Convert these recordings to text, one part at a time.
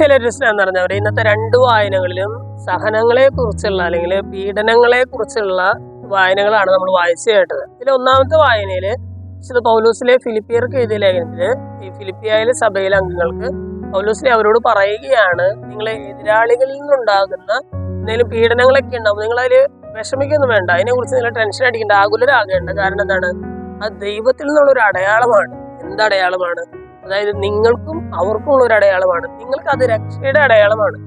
എന്ന് പറഞ്ഞവർ ഇന്നത്തെ 2 വായനകളിലും സഹനങ്ങളെ കുറിച്ചുള്ള അല്ലെങ്കിൽ പീഡനങ്ങളെ കുറിച്ചുള്ള വായനകളാണ് നമ്മൾ വായിച്ചു കേട്ടത്. ഇതിൽ ഒന്നാമത്തെ വായനയില് വിശുദ്ധ പൗലോസിലെ ഫിലിപ്പിയർക്ക് എഴുതിയ ലേഖനത്തില് ഈ ഫിലിപ്പിയായിലെ സഭയിലെ അംഗങ്ങൾക്ക് പൗലോസിലെ അവരോട് പറയുകയാണ്, നിങ്ങളെ എതിരാളികളിൽ നിന്നുണ്ടാകുന്ന എന്തെങ്കിലും പീഡനങ്ങളൊക്കെ ഉണ്ടാവും, നിങ്ങളതില് വിഷമിക്കൊന്നും വേണ്ട, അതിനെ കുറിച്ച് നിങ്ങൾ ടെൻഷൻ അടിക്കേണ്ട, ആകുലരാകേണ്ട. കാരണം എന്താണ്? അത് ദൈവത്തിൽ നിന്നുള്ളൊരു അടയാളമാണ്. എന്തടയാളമാണ്? അതായത് നിങ്ങൾക്കും അവർക്കും ഉള്ള ഒരു അടയാളമാണ്. നിങ്ങൾക്ക് അത് രക്ഷയുടെ അടയാളമാണ്.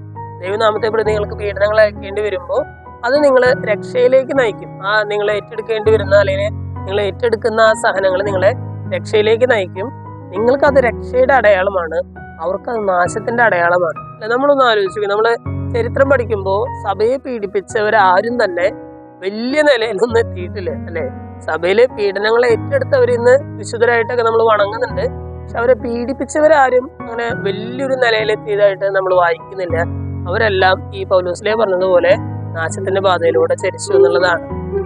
ദൈവനാമത്തെ പ്രതി നിങ്ങൾക്ക് പീഡനങ്ങൾ അയക്കേണ്ടി വരുമ്പോൾ അത് നിങ്ങളെ രക്ഷയിലേക്ക് നയിക്കും. നിങ്ങൾ ഏറ്റെടുക്കേണ്ടി വരുന്ന അല്ലെങ്കിൽ നിങ്ങൾ ഏറ്റെടുക്കുന്ന ആ സഹനങ്ങൾ നിങ്ങളെ രക്ഷയിലേക്ക് നയിക്കും. നിങ്ങൾക്കത് രക്ഷയുടെ അടയാളമാണ്, അവർക്കത് നാശത്തിന്റെ അടയാളമാണ്. അല്ലെ? നമ്മളൊന്ന് ആലോചിച്ചു, നമ്മള് ചരിത്രം പഠിക്കുമ്പോൾ സഭയെ പീഡിപ്പിച്ചവരാരും തന്നെ വലിയ നിലയിലൊന്നും എത്തിയിട്ടില്ല. അല്ലെ? സഭയിലെ പീഡനങ്ങൾ ഏറ്റെടുത്തവർ ഇന്ന് വിശുദ്ധരായിട്ടൊക്കെ നമ്മൾ വണങ്ങുന്നുണ്ട്. പക്ഷെ അവരെ പീഡിപ്പിച്ചവരാരും അങ്ങനെ വലിയൊരു നിലയിലെത്തിയതായിട്ട് നമ്മൾ വായിക്കുന്നില്ല. അവരെല്ലാം ഈ പൗലോസിലെ പറഞ്ഞതുപോലെ നാശത്തിന്റെ പാതയിലൂടെ ചരിച്ചു എന്നുള്ളതാണ്.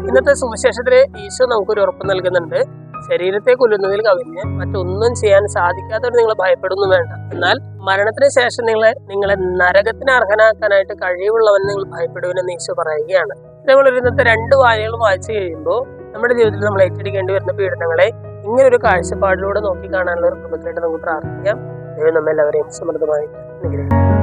ഇന്നത്തെ സുവിശേഷത്തില് ഈശോ നമുക്കൊരു ഉറപ്പ് നൽകുന്നുണ്ട്, ശരീരത്തെ കൊല്ലുന്നതിൽ കവിഞ്ഞ് മറ്റൊന്നും ചെയ്യാൻ സാധിക്കാത്തവർ നിങ്ങൾ ഭയപ്പെടുന്നു വേണ്ട. എന്നാൽ മരണത്തിന് ശേഷം നിങ്ങളെ നരകത്തിന് അർഹനാക്കാനായിട്ട് കഴിവുള്ളവൻ നിങ്ങൾ ഭയപ്പെടുവെന്ന് ഈശോ പറയുകയാണ്. നമ്മളൊരു ഇന്നത്തെ 2 വായനകളും വായിച്ചു കഴിയുമ്പോൾ നമ്മുടെ ജീവിതത്തിൽ നമ്മൾ ഏറ്റെടുക്കേണ്ടി വരുന്ന പീഡനങ്ങളെ ഇങ്ങനെ ഒരു കാഴ്ചപ്പാടിലൂടെ നോക്കി കാണാനുള്ള ഒരു കൃപയ്ക്കായിട്ട് നമുക്ക് പ്രാർത്ഥിക്കാം. ദൈവം നമ്മെല്ലാവരെയും സമൃദ്ധമായിട്ട് അനുഗ്രഹിക്കും.